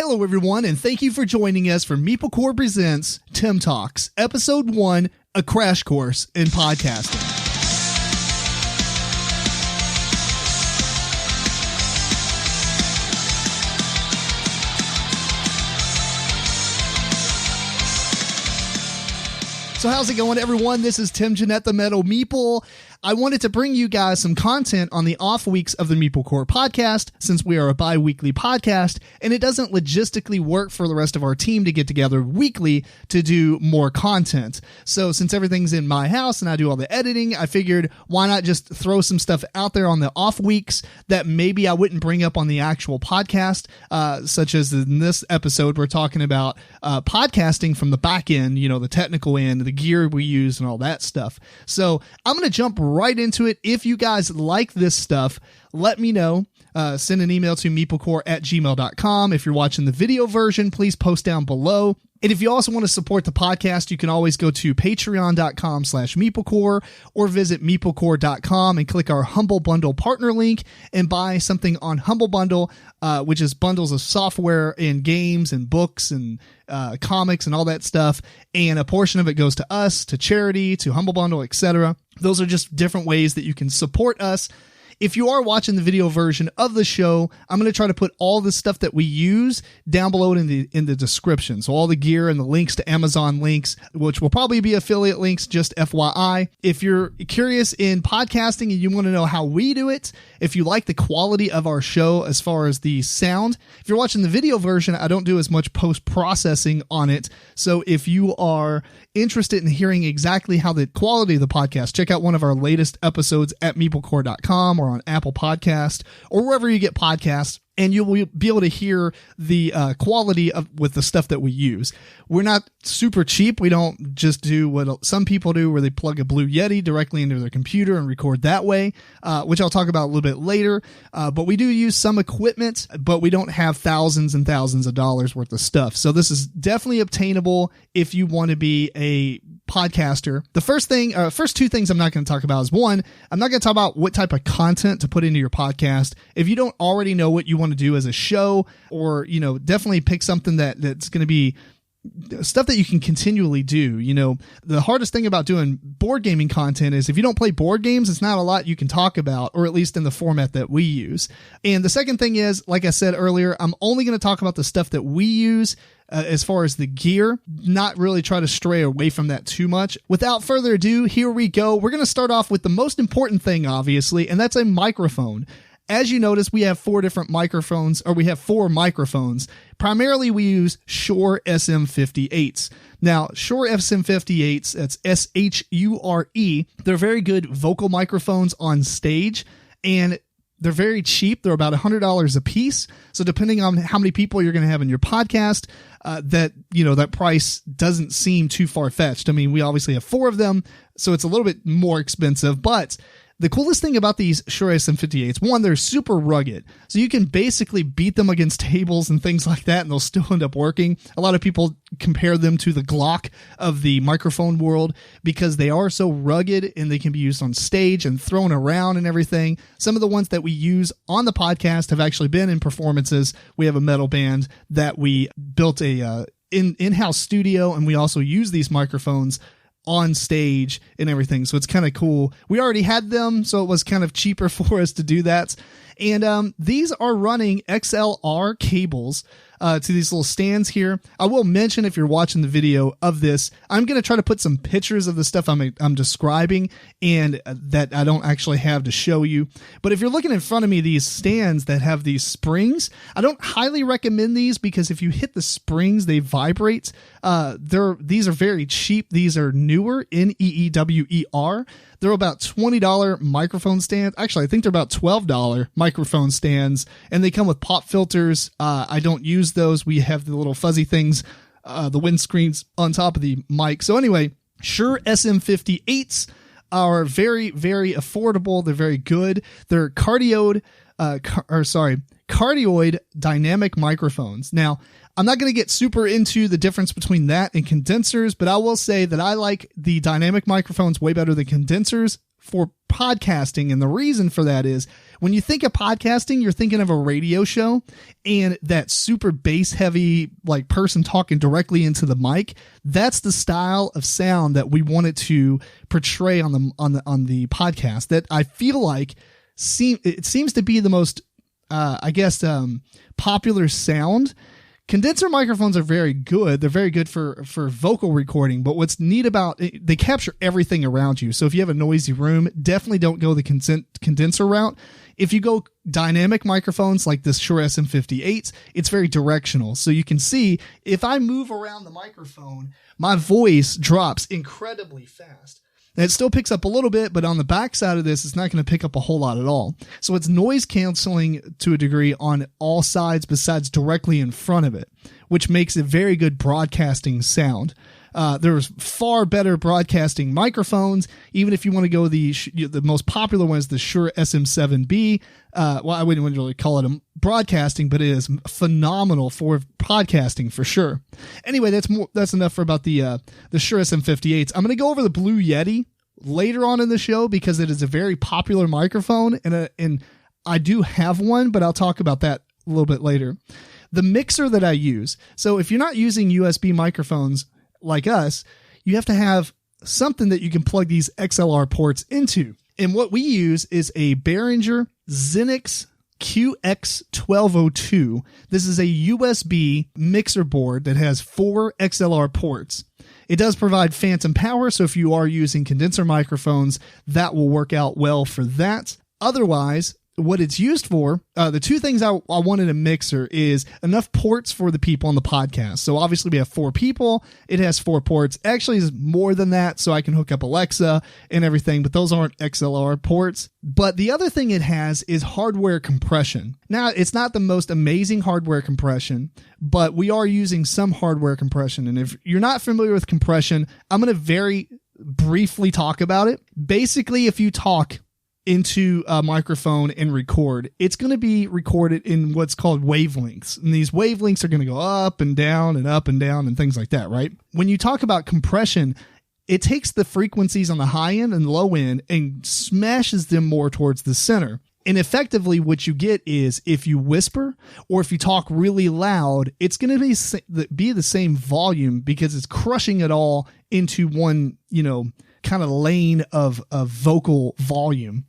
Hello, everyone, and thank you for joining us for MeepleCore Presents Tim Talks, Episode 1, A Crash Course in Podcasting. So how's it going, everyone? This is Tim Jennette, the Metal Meeple. I wanted to bring you guys some content on the off weeks of the MeepleCore podcast, since we are a bi-weekly podcast, and it doesn't logistically work for the rest of our team to get together weekly to do more content. So since everything's in my house and I do all the editing, I figured why not just throw some stuff out there on the off weeks that maybe I wouldn't bring up on the actual podcast, such as in this episode, we're talking about podcasting from the back end, you know, the technical end, the gear we use and all that stuff. So I'm going to jump right into it. If you guys like this stuff, let me know. Send an email to meeplecore@gmail.com. If you're watching the video version, please post down below. And if you also want to support the podcast, you can always go to patreon.com/MeepleCore or visit meeplecore.com and click our Humble Bundle partner link and buy something on Humble Bundle, which is bundles of software and games and books and comics and all that stuff. And a portion of it goes to us, to charity, to Humble Bundle, etc. Those are just different ways that you can support us. If you are watching the video version of the show, I'm going to try to put all the stuff that we use down below in the description. So all the gear and the links to Amazon links, which will probably be affiliate links, just FYI. If you're curious in podcasting and you want to know how we do it, if you like the quality of our show as far as the sound, if you're watching the video version, I don't do as much post-processing on it. So if you are interested in hearing exactly how the quality of the podcast, check out one of our latest episodes at meeplecore.com or on Apple Podcast or wherever you get podcasts, and you'll be able to hear the quality of with the stuff that we use. We're not super cheap. We don't just do what some people do, where they plug a Blue Yeti directly into their computer and record that way, which I'll talk about a little bit later. But we do use some equipment, but we don't have thousands and thousands of dollars worth of stuff. So this is definitely obtainable if you want to be a podcaster. The first two things I'm not going to talk about is, one, I'm not going to talk about what type of content to put into your podcast. If you don't already know what you want to do as a show, or, you know, definitely pick something that's going to be stuff that you can continually do. You know, the hardest thing about doing board gaming content is if you don't play board games, it's not a lot you can talk about, or at least in the format that we use. And the second thing is, like I said earlier, I'm only going to talk about the stuff that we use as far as the gear, not really try to stray away from that too much. Without further ado, here we go. We're going to start off with the most important thing, obviously, and that's a microphone. As you notice, we have four microphones. Primarily, we use Shure SM58s. Now, Shure SM58s, that's SHURE, they're very good vocal microphones on stage, and they're very cheap. They're about $100 a piece. So depending on how many people you're going to have in your podcast, that price doesn't seem too far-fetched. I mean, we obviously have four of them, so it's a little bit more expensive, but the coolest thing about these Shure SM58s, one, they're super rugged. So you can basically beat them against tables and things like that, and they'll still end up working. A lot of people compare them to the Glock of the microphone world because they are so rugged and they can be used on stage and thrown around and everything. Some of the ones that we use on the podcast have actually been in performances. We have a metal band that we built a in-house studio, and we also use these microphones on stage and everything. So it's kind of cool. We already had them, so it was kind of cheaper for us to do that. And these are running XLR cables to these little stands here. I will mention, if you're watching the video of this, I'm going to try to put some pictures of the stuff I'm describing and that I don't actually have to show you. But if you're looking in front of me, these stands that have these springs, I don't highly recommend these because if you hit the springs, they vibrate. These are very cheap. These are newer, NEEWER. They're about $20 microphone stands. Actually, I think they're about $12 microphone stands, and they come with pop filters. I don't use those. We have the little fuzzy things, the windscreens on top of the mic. So anyway, Shure SM58s are very, very affordable. They're very good. They're cardioid dynamic microphones. Now, I'm not going to get super into the difference between that and condensers, but I will say that I like the dynamic microphones way better than condensers for podcasting. And the reason for that is When you think of podcasting, you're thinking of a radio show and that super bass heavy, like person talking directly into the mic. That's the style of sound that we wanted to portray on the podcast that I feel like it seems to be the most, popular sound. Condenser microphones are very good. They're very good for vocal recording, but what's neat about it, they capture everything around you. So if you have a noisy room, definitely don't go the condenser route. If you go dynamic microphones like this Shure SM58s, it's very directional. So you can see if I move around the microphone, my voice drops incredibly fast. And it still picks up a little bit, but on the back side of this, it's not going to pick up a whole lot at all. So it's noise canceling to a degree on all sides besides directly in front of it, which makes it very good broadcasting sound. There's far better broadcasting microphones. Even if you want to go the most popular one is the Shure SM7B. I wouldn't really call it a broadcasting, but it is phenomenal for podcasting for sure. Anyway, that's enough for about the Shure SM58s. I'm going to go over the Blue Yeti later on in the show because it is a very popular microphone, and I do have one, but I'll talk about that a little bit later. The mixer that I use. So if you're not using USB microphones like us, you have to have something that you can plug these XLR ports into. And what we use is a Behringer Xenix QX1202. This is a USB mixer board that has 4 XLR ports. It does provide phantom power, so if you are using condenser microphones, that will work out well for that. Otherwise, what it's used for, the two things I want in a mixer is enough ports for the people on the podcast. So obviously we have 4 people. It has 4 ports. Actually, it's more than that, so I can hook up Alexa and everything, but those aren't XLR ports. But the other thing it has is hardware compression. Now, it's not the most amazing hardware compression, but we are using some hardware compression. And if you're not familiar with compression, I'm going to very briefly talk about it. Basically, if you talk into a microphone and record, it's going to be recorded in what's called wavelengths. And these wavelengths are going to go up and down and things like that, right? When you talk about compression, it takes the frequencies on the high end and low end and smashes them more towards the center. And effectively what you get is if you whisper or if you talk really loud, it's going to be the same volume because it's crushing it all into one, kind of lane of vocal volume.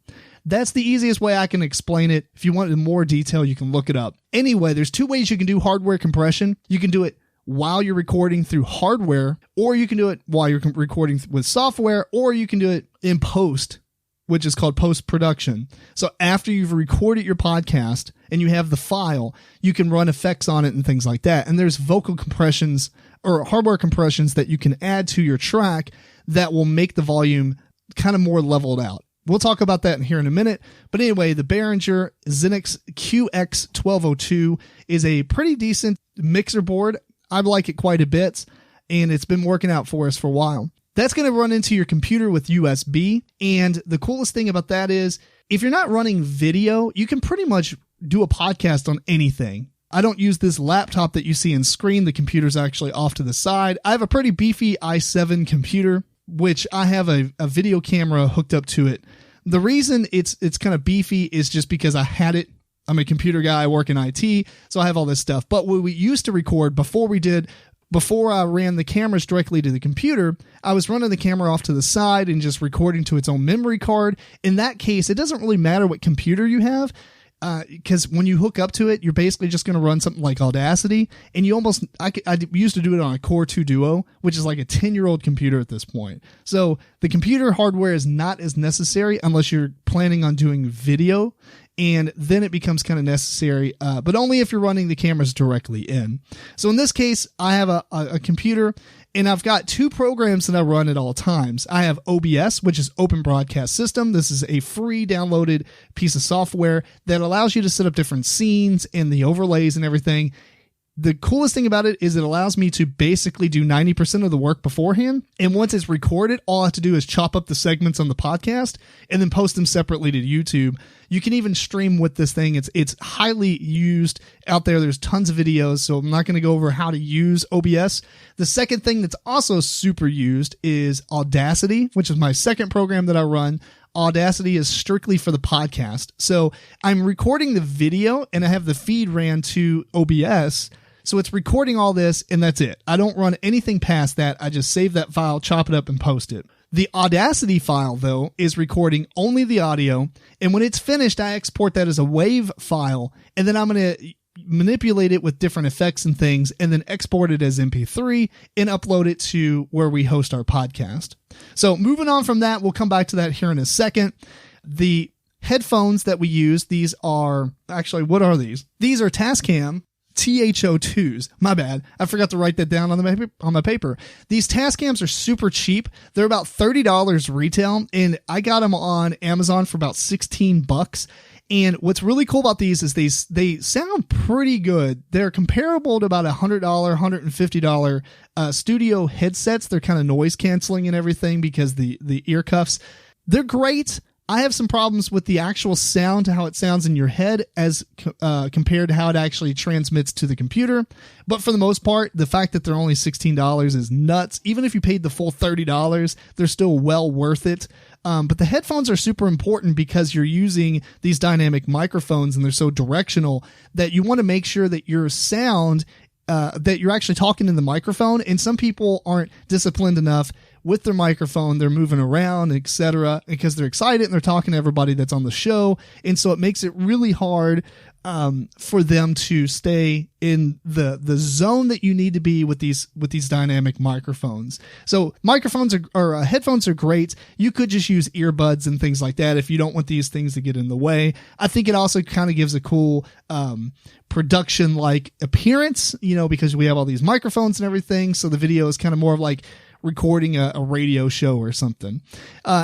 That's the easiest way I can explain it. If you want more detail, you can look it up. Anyway, there's 2 ways you can do hardware compression. You can do it while you're recording through hardware, or you can do it while you're recording with software, or you can do it in post, which is called post-production. So after you've recorded your podcast and you have the file, you can run effects on it and things like that. And there's vocal compressions or hardware compressions that you can add to your track that will make the volume kind of more leveled out. We'll talk about that here in a minute. But anyway, the Behringer Xenix QX1202 is a pretty decent mixer board. I like it quite a bit, and it's been working out for us for a while. That's going to run into your computer with USB. And the coolest thing about that is if you're not running video, you can pretty much do a podcast on anything. I don't use this laptop that you see on screen. The computer's actually off to the side. I have a pretty beefy i7 computer, which I have a video camera hooked up to it. The reason it's kind of beefy is just because I had it. I'm a computer guy. I work in IT, so I have all this stuff. But what we used to record before I ran the cameras directly to the computer, I was running the camera off to the side and just recording to its own memory card. In that case, it doesn't really matter what computer you have, because when you hook up to it, you're basically just going to run something like Audacity, and I used to do it on a Core 2 Duo, which is like a 10-year-old computer at this point. So the computer hardware is not as necessary unless you're planning on doing video, and then it becomes kind of necessary, but only if you're running the cameras directly in. So in this case, I have a computer, and I've got 2 programs that I run at all times. I have OBS, which is Open Broadcast System. This is a free downloaded piece of software that allows you to set up different scenes and the overlays and everything. The coolest thing about it is it allows me to basically do 90% of the work beforehand. And once it's recorded, all I have to do is chop up the segments on the podcast and then post them separately to YouTube. You can even stream with this thing. It's highly used out there. There's tons of videos, so I'm not going to go over how to use OBS. The second thing that's also super used is Audacity, which is my second program that I run. Audacity is strictly for the podcast. So I'm recording the video and I have the feed ran to OBS. So it's recording all this and that's it. I don't run anything past that. I just save that file, chop it up, and post it. The Audacity file, though, is recording only the audio. And when it's finished, I export that as a WAV file. And then I'm going to manipulate it with different effects and things, and then export it as MP3 and upload it to where we host our podcast. So moving on from that, we'll come back to that here in a second. The headphones that we use, these are actually, what are these? These are Tascam THO2s. My bad. I forgot to write that down on my paper. These Tascams are super cheap. They're about $30 retail, and I got them on Amazon for about $16. And what's really cool about these is they sound pretty good. They're comparable to about $100, $150 studio headsets. They're kind of noise canceling and everything because the ear cuffs. They're great. I have some problems with the actual sound, to how it sounds in your head as compared to how it actually transmits to the computer. But for the most part, the fact that they're only $16 is nuts. Even if you paid the full $30, they're still well worth it. But the headphones are super important because you're using these dynamic microphones and they're so directional that you want to make sure that your sound, that you're actually talking in the microphone. And some people aren't disciplined enough with their microphone. They're moving around, etc., because they're excited and they're talking to everybody that's on the show. And so it makes it really hard for them to stay in the zone that you need to be with these dynamic microphones. So microphones or headphones are great. You could just use earbuds and things like that if you don't want these things to get in the way. I think it also kind of gives a cool production like appearance, because we have all these microphones and everything. So the video is kind of more of like recording a radio show or something.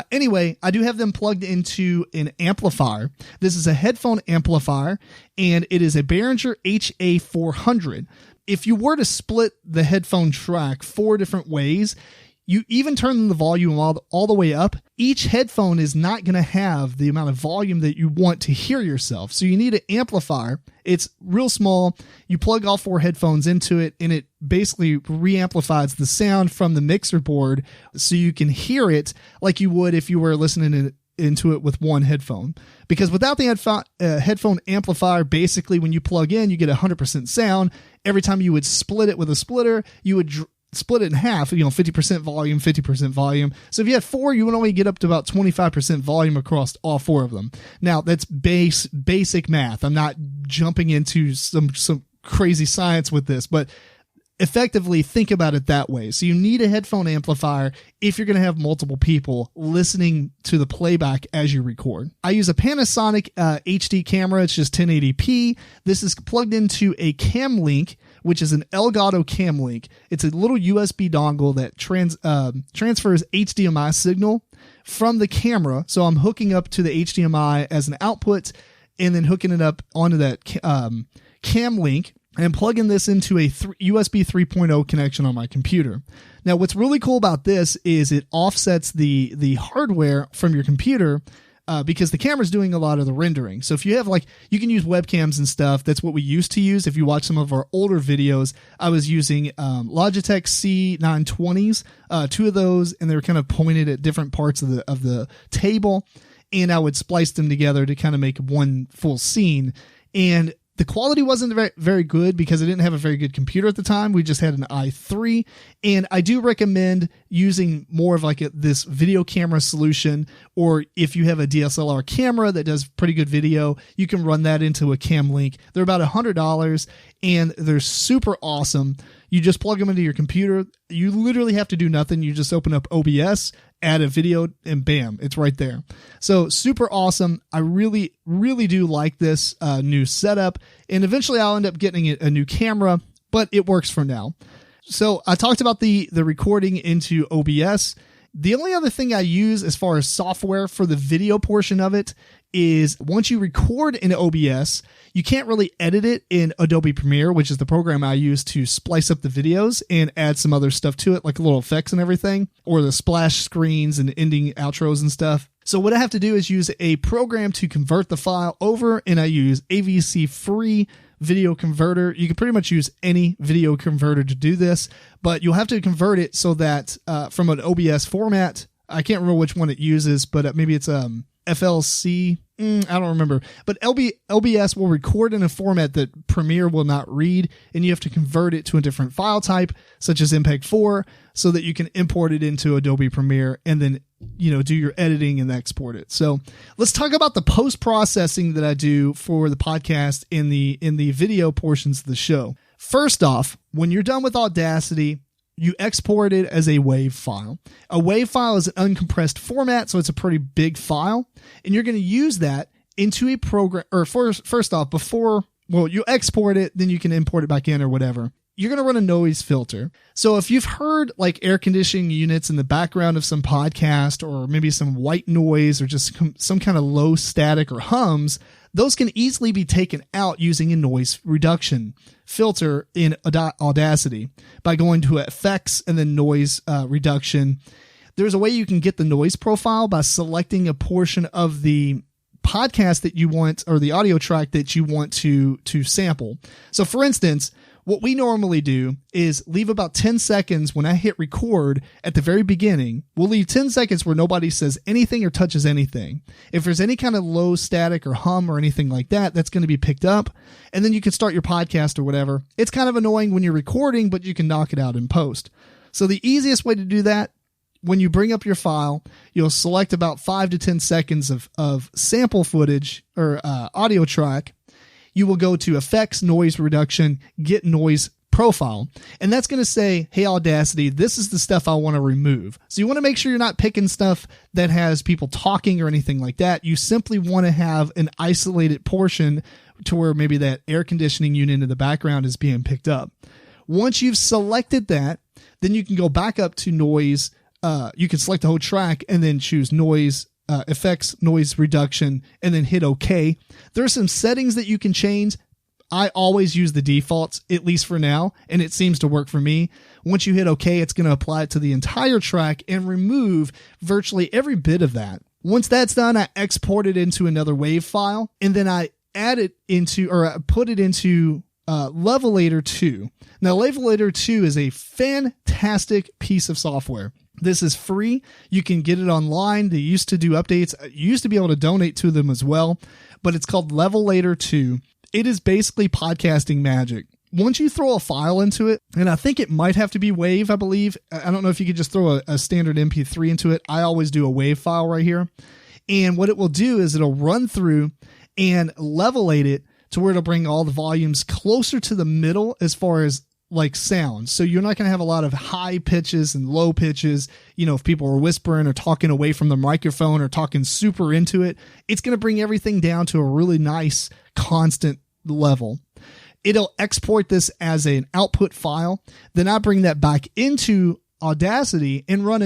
Anyway, I do have them plugged into an amplifier. This is a headphone amplifier, and it is a Behringer HA400. If you were to split the headphone track 4 different ways, you even turn the volume all the way up, each headphone is not going to have the amount of volume that you want to hear yourself. So you need an amplifier. It's real small. You plug all 4 headphones into it, and it basically reamplifies the sound from the mixer board so you can hear it like you would if you were listening into it with one headphone. Because without the headphone amplifier, basically when you plug in, you get 100% sound. Every time you would split it with a splitter, you would split it in half, 50% volume, 50% volume. So if you had 4, you would only get up to about 25% volume across all 4 of them. Now that's basic math. I'm not jumping into some crazy science with this, but effectively think about it that way. So you need a headphone amplifier if you're going to have multiple people listening to the playback as you record. I use a Panasonic HD camera. It's just 1080p. This is plugged into a Cam Link, which is an Elgato Cam Link. It's a little USB dongle that transfers HDMI signal from the camera. So I'm hooking up to the HDMI as an output and then hooking it up onto that Cam Link and plugging this into a USB 3.0 connection on my computer. Now, what's really cool about this is it offsets the hardware from your computer because the camera's doing a lot of the rendering. So if you have you can use webcams and stuff. That's what we used to use. If you watch some of our older videos, I was using Logitech C920s, 2 of those, and they were kind of pointed at different parts of the table, and I would splice them together to kind of make one full scene. And the quality wasn't very, very good because I didn't have a very good computer at the time. We just had an i3, and I do recommend using more of this video camera solution, or if you have a DSLR camera that does pretty good video, you can run that into a Cam Link. They're about $100 and they're super awesome. You just plug them into your computer. You literally have to do nothing. You just open up OBS, add a video, and bam, it's right there. So super awesome. I really, really do like this new setup, and eventually I'll end up getting a new camera, but it works for now. So I talked about the recording into OBS. The only other thing I use as far as software for the video portion of it is once you record in OBS, you can't really edit it in Adobe Premiere, which is the program I use to splice up the videos and add some other stuff to it, like little effects and everything, or the splash screens and ending outros and stuff. So what I have to do is use a program to convert the file over, and I use AVC free video converter. You can pretty much use any video converter to do this, but you'll have to convert it so that from an OBS format I can't remember which one it uses, but maybe it's FLC. I don't remember. But LBS will record in a format that Premiere will not read, and you have to convert it to a different file type, such as MPEG-4, so that you can import it into Adobe Premiere and then, do your editing and export it. So let's talk about the post-processing that I do for the podcast in the video portions of the show. First off, when you're done with Audacity, you export it as a WAV file. A WAV file is an uncompressed format, so it's a pretty big file. And you're going to use that into a program, or first off, you export it, then you can import it back in or whatever. You're going to run a noise filter. So if you've heard like air conditioning units in the background of some podcast, or maybe some white noise, or just some kind of low static or hums, those can easily be taken out using a noise reduction filter in Audacity by going to effects and then noise reduction. There's a way you can get the noise profile by selecting a portion of the podcast that you want, or the audio track that you want to sample. So for instance, what we normally do is leave about 10 seconds when I hit record at the very beginning. We'll leave 10 seconds where nobody says anything or touches anything. If there's any kind of low static or hum or anything like that, that's going to be picked up. And then you can start your podcast or whatever. It's kind of annoying when you're recording, but you can knock it out in post. So the easiest way to do that, when you bring up your file, you'll select about 5 to 10 seconds of sample footage or audio track. You will go to Effects, Noise Reduction, Get Noise Profile. And that's going to say, hey, Audacity, this is the stuff I want to remove. So you want to make sure you're not picking stuff that has people talking or anything like that. You simply want to have an isolated portion to where maybe that air conditioning unit in the background is being picked up. Once you've selected that, then you can go back up to noise. You can select the whole track and then choose noise, effects, noise reduction, and then hit OK. There are some settings that you can change. I always use the defaults, at least for now, and it seems to work for me. Once you hit OK, it's going to apply it to the entire track and remove virtually every bit of that. Once that's done, I export it into another WAV file, and then I add it into, or I put it into Levelator 2. Now, Levelator 2 is a fantastic piece of software. This is free. You can get it online. They used to do updates. You used to be able to donate to them as well, but it's called Levelator 2. It is basically podcasting magic. Once you throw a file into it, and I think it might have to be WAV, I believe. I don't know if you could just throw a standard MP3 into it. I always do a WAV file right here. And what it will do is it'll run through and levelate it to where it'll bring all the volumes closer to the middle as far as like sound. So you're not going to have a lot of high pitches and low pitches. If people are whispering or talking away from the microphone or talking super into it, it's going to bring everything down to a really nice constant level. It'll export this as an output file. Then I bring that back into Audacity and run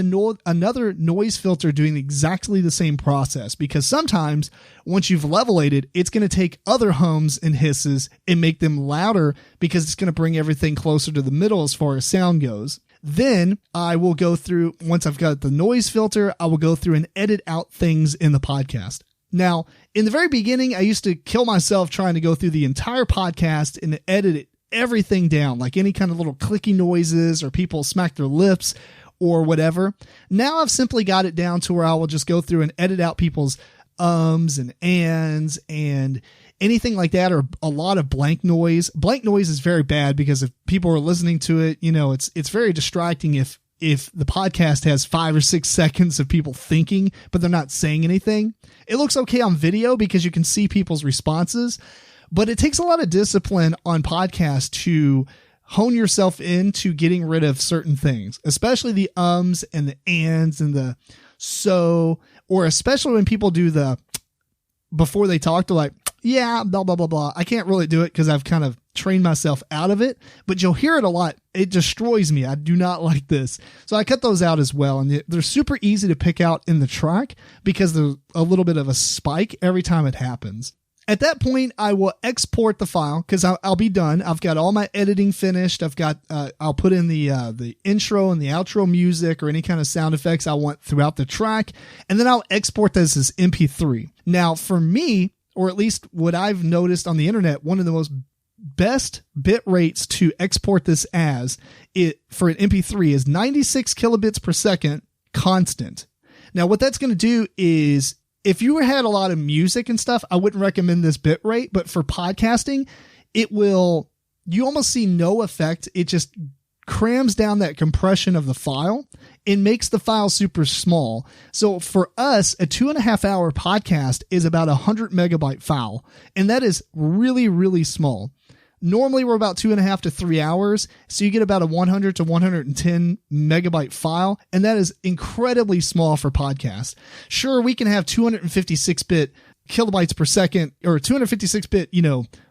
another noise filter doing exactly the same process, because sometimes once you've levelated, it's going to take other hums and hisses and make them louder, because it's going to bring everything closer to the middle as far as sound goes. Then I will go through, once I've got the noise filter, I will go through and edit out things in the podcast. Now, in the very beginning, I used to kill myself trying to go through the entire podcast and edit it everything down, like any kind of little clicky noises or people smack their lips or whatever. Now I've simply got it down to where I will just go through and edit out people's ums and ands and anything like that, or a lot of blank noise. Blank noise is very bad, because if people are listening to it, it's very distracting if the podcast has 5 or 6 seconds of people thinking, but they're not saying anything. It looks okay on video because you can see people's responses. But it takes a lot of discipline on podcasts to hone yourself into getting rid of certain things, especially the ums and the ands and the so, or especially when people do the, before they talk, to like, yeah, blah, blah, blah, blah. I can't really do it because I've kind of trained myself out of it, but you'll hear it a lot. It destroys me. I do not like this. So I cut those out as well. And they're super easy to pick out in the track because there's a little bit of a spike every time it happens. At that point, I will export the file because I'll be done. I've got all my editing finished. I'll put in the intro and the outro music or any kind of sound effects I want throughout the track. And then I'll export this as MP3. Now, for me, or at least what I've noticed on the internet, one of the most best bit rates to export this as for an MP3 is 96 kilobits per second constant. Now, what that's going to do is if you had a lot of music and stuff, I wouldn't recommend this bit rate, but for podcasting, you almost see no effect. It just crams down that compression of the file and makes the file super small. So for us, a 2.5 hour podcast is about 100 megabyte file. And that is really, really small. Normally we're about 2.5 to 3 hours. So you get about a 100 to 110 megabyte file. And that is incredibly small for podcasts. Sure, we can have 256-bit kilobytes per second or 256-bit,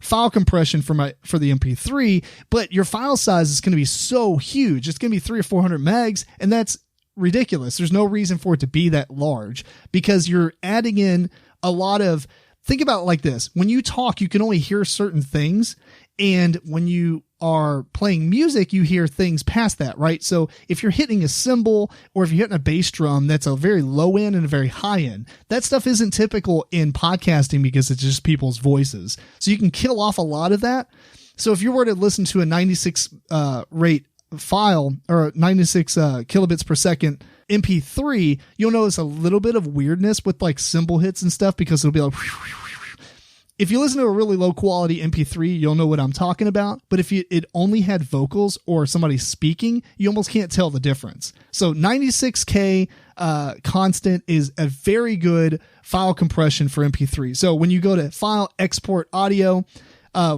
file compression for the MP3, but your file size is going to be so huge. It's going to be 300 or 400 megs, and that's ridiculous. There's no reason for it to be that large because you're adding in a lot of, think about it like this. When you talk, you can only hear certain things. And when you are playing music, you hear things past that, right? So if you're hitting a cymbal or if you're hitting a bass drum, that's a very low end and a very high end. That stuff isn't typical in podcasting because it's just people's voices. So you can kill off a lot of that. So if you were to listen to a 96 rate file or 96 kilobits per second MP3, you'll notice a little bit of weirdness with like cymbal hits and stuff because it'll be like, if you listen to a really low quality MP3, you'll know what I'm talking about. But if it only had vocals or somebody speaking, you almost can't tell the difference. So 96K constant is a very good file compression for MP3. So when you go to file, export audio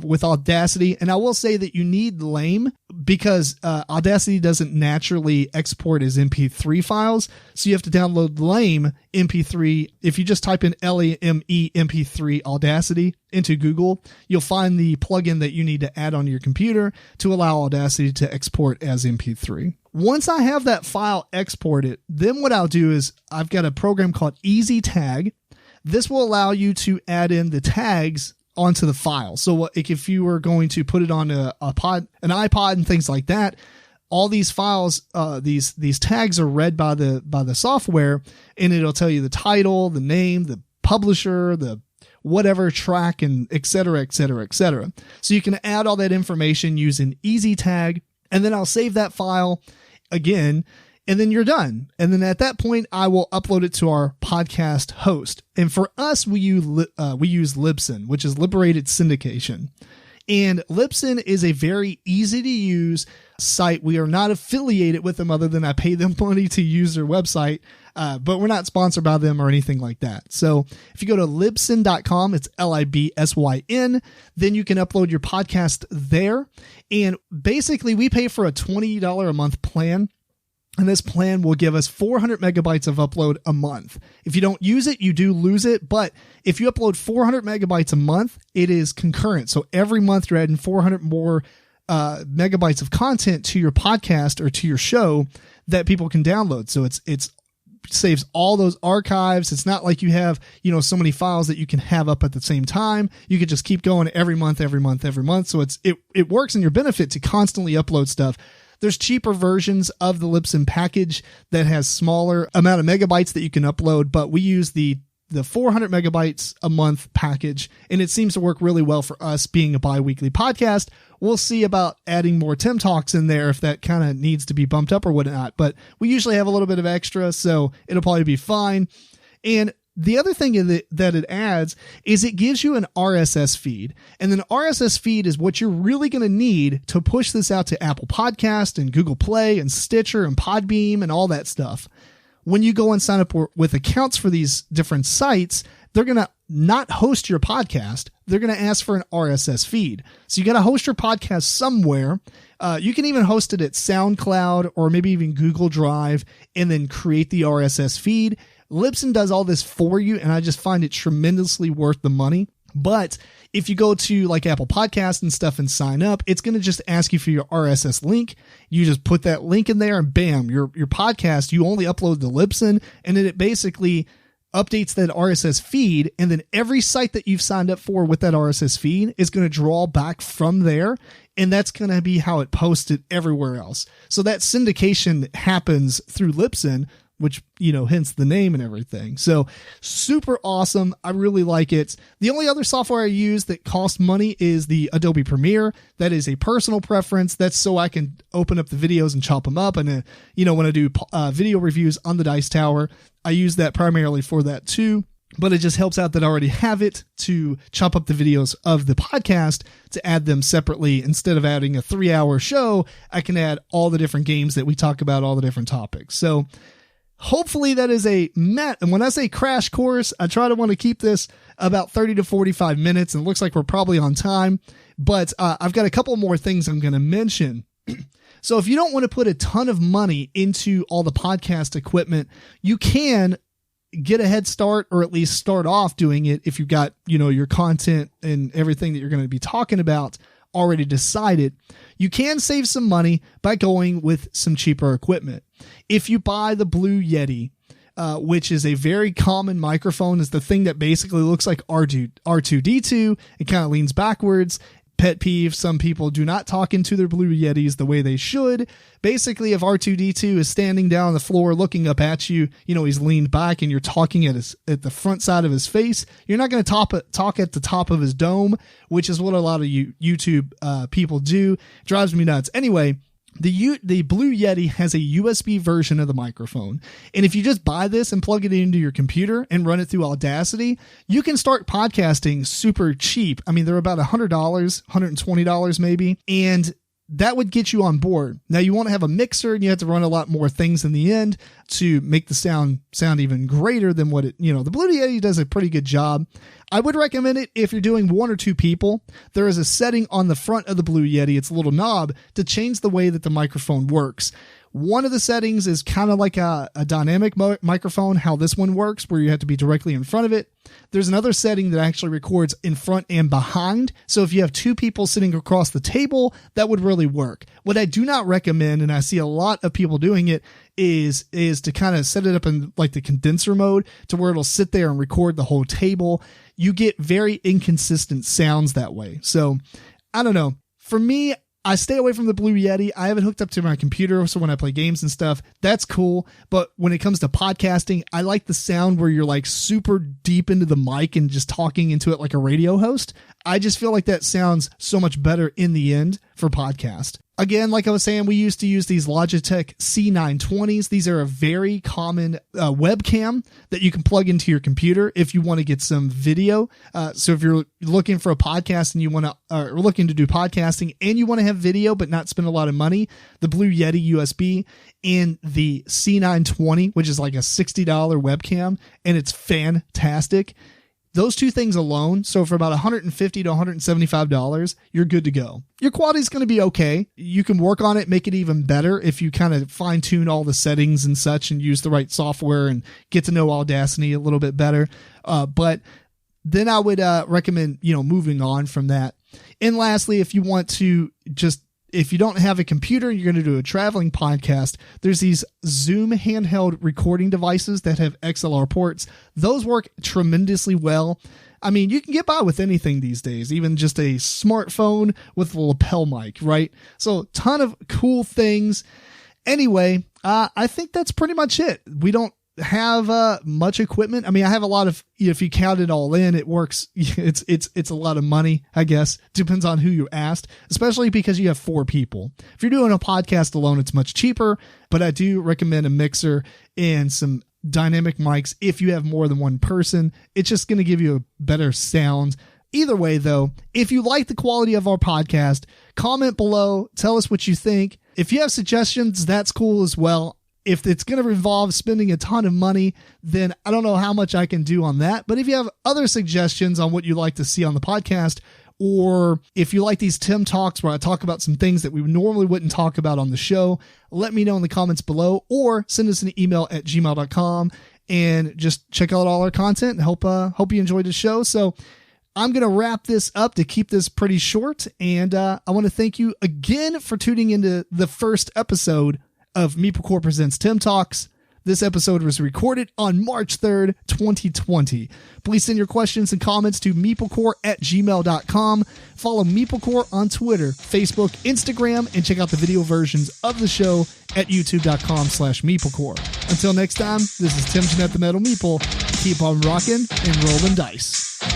with Audacity, and I will say that you need LAME because Audacity doesn't naturally export as MP3 files. So you have to download LAME MP3. If you just type in LAME MP3 Audacity into Google, you'll find the plugin that you need to add on your computer to allow Audacity to export as MP3. Once I have that file exported, then what I'll do is I've got a program called Easy Tag. This will allow you to add in the tags onto the file. So if you were going to put it on an iPod and things like that, all these files, these tags are read by the software, and it'll tell you the title, the name, the publisher, the whatever track, and et cetera, et cetera, et cetera. So you can add all that information using Easy Tag, and then I'll save that file again, and then you're done. And then at that point, I will upload it to our podcast host. And for us, we use Libsyn, which is Liberated Syndication. And Libsyn is a very easy to use site. We are not affiliated with them other than I pay them money to use their website, but we're not sponsored by them or anything like that. So if you go to libsyn.com, it's Libsyn, then you can upload your podcast there. And basically we pay for a $20 a month plan. And this plan will give us 400 megabytes of upload a month. If you don't use it, you do lose it. But if you upload 400 megabytes a month, it is concurrent. So every month you're adding 400 more megabytes of content to your podcast or to your show that people can download. So it's saves all those archives. It's not like you have, so many files that you can have up at the same time. You could just keep going every month. So it works in your benefit to constantly upload stuff. There's cheaper versions of the Libsyn package that has smaller amount of megabytes that you can upload, but we use the 400 megabytes a month package, and it seems to work really well for us being a bi-weekly podcast. We'll see about adding more Tim Talks in there if that kind of needs to be bumped up or whatnot, but we usually have a little bit of extra, so it'll probably be fine. And the other thing that it adds is it gives you an RSS feed. And then RSS feed is what you're really going to need to push this out to Apple Podcast and Google Play and Stitcher and Podbeam and all that stuff. When you go and sign up with accounts for these different sites, they're going to not host your podcast. They're going to ask for an RSS feed. So you got to host your podcast somewhere. You can even host it at SoundCloud or maybe even Google Drive and then create the RSS feed. Libsyn does all this for you, and I just find it tremendously worth the money. But if you go to like Apple Podcasts and stuff and sign up, it's going to just ask you for your RSS link. You just put that link in there and bam, your podcast, you only upload to Libsyn, and then it basically updates that RSS feed. And then every site that you've signed up for with that RSS feed is going to draw back from there. And that's going to be how it posts it everywhere else. So that syndication happens through Libsyn, which, hence the name and everything. So super awesome. I really like it. The only other software I use that costs money is the Adobe Premiere. That is a personal preference. That's so I can open up the videos and chop them up. And, when I do video reviews on the Dice Tower, I use that primarily for that too. But it just helps out that I already have it to chop up the videos of the podcast to add them separately. Instead of adding a 3-hour show, I can add all the different games that we talk about, all the different topics. So hopefully that is and when I say crash course, I try to want to keep this about 30 to 45 minutes, and it looks like we're probably on time. But I've got a couple more things I'm going to mention. So if you don't want to put a ton of money into all the podcast equipment, you can get a head start, or at least start off doing it if you've got, your content and everything that you're going to be talking about already decided. You can save some money by going with some cheaper equipment. If you buy the Blue Yeti, which is a very common microphone, is the thing that basically looks like R2-D2. It kind of leans backwards. Pet peeve, some people do not talk into their Blue Yetis the way they should. Basically, if R2-D2 is standing down on the floor looking up at you, he's leaned back and you're talking at the front side of his face, you're not going to talk at the top of his dome, which is what a lot of YouTube people do. Drives me nuts. Anyway, the Blue Yeti has a USB version of the microphone. And if you just buy this and plug it into your computer and run it through Audacity, you can start podcasting super cheap. I mean, they're about $100, $120 maybe. And that would get you on board. Now, you want to have a mixer and you have to run a lot more things in the end to make the sound even greater than what it, the Blue Yeti does a pretty good job. I would recommend it if you're doing 1 or 2 people. There is a setting on the front of the Blue Yeti. It's a little knob to change the way that the microphone works. One of the settings is kind of like a dynamic microphone, how this one works, where you have to be directly in front of it. There's another setting that actually records in front and behind. So if you have 2 people sitting across the table, that would really work. What I do not recommend, and I see a lot of people doing it, is to kind of set it up in like the condenser mode to where it'll sit there and record the whole table. You get very inconsistent sounds that way. So I don't know. For me, I stay away from the Blue Yeti. I haven't hooked up to my computer, so when I play games and stuff, that's cool. But when it comes to podcasting, I like the sound where you're like super deep into the mic and just talking into it like a radio host. I just feel like that sounds so much better in the end for podcast. Again, like I was saying, we used to use these Logitech C920s. These are a very common webcam that you can plug into your computer if you want to get some video. So if you're looking for a podcast and you want to, or looking to do podcasting and you want to have video but not spend a lot of money, the Blue Yeti USB and the C920, which is like a $60 webcam, and it's fantastic. Those 2 things alone, so for about $150 to $175, you're good to go. Your quality is going to be okay. You can work on it, make it even better if you kind of fine tune all the settings and such and use the right software and get to know Audacity a little bit better. But then I would recommend, moving on from that. And lastly, if you want to if you don't have a computer and you're going to do a traveling podcast, there's these Zoom handheld recording devices that have XLR ports. Those work tremendously well. I mean, you can get by with anything these days, even just a smartphone with a lapel mic, right? So ton of cool things. Anyway, I think that's pretty much it. We don't have much equipment. I mean, I have a lot of, if you count it all in, it works. It's a lot of money, I guess. Depends on who you asked, especially because you have 4 people. If you're doing a podcast alone, it's much cheaper, but I do recommend a mixer and some dynamic mics. If you have more than 1 person, it's just going to give you a better sound. Either way, though, if you like the quality of our podcast, comment below, tell us what you think. If you have suggestions, that's cool as well. If it's going to involve spending a ton of money, then I don't know how much I can do on that. But if you have other suggestions on what you'd like to see on the podcast, or if you like these Tim Talks where I talk about some things that we normally wouldn't talk about on the show, let me know in the comments below, or send us an email at gmail.com and just check out all our content and hope you enjoyed the show. So I'm going to wrap this up to keep this pretty short. And I want to thank you again for tuning into the first episode of MeepleCore Presents Tim Talks. This episode was recorded on March 3rd, 2020. Please send your questions and comments to meeplecore@gmail.com. Follow MeepleCore on Twitter, Facebook, Instagram, and check out the video versions of the show at youtube.com/MeepleCore. Until next time, this is Tim Jennette, the Metal Meeple. Keep on rocking and rolling dice.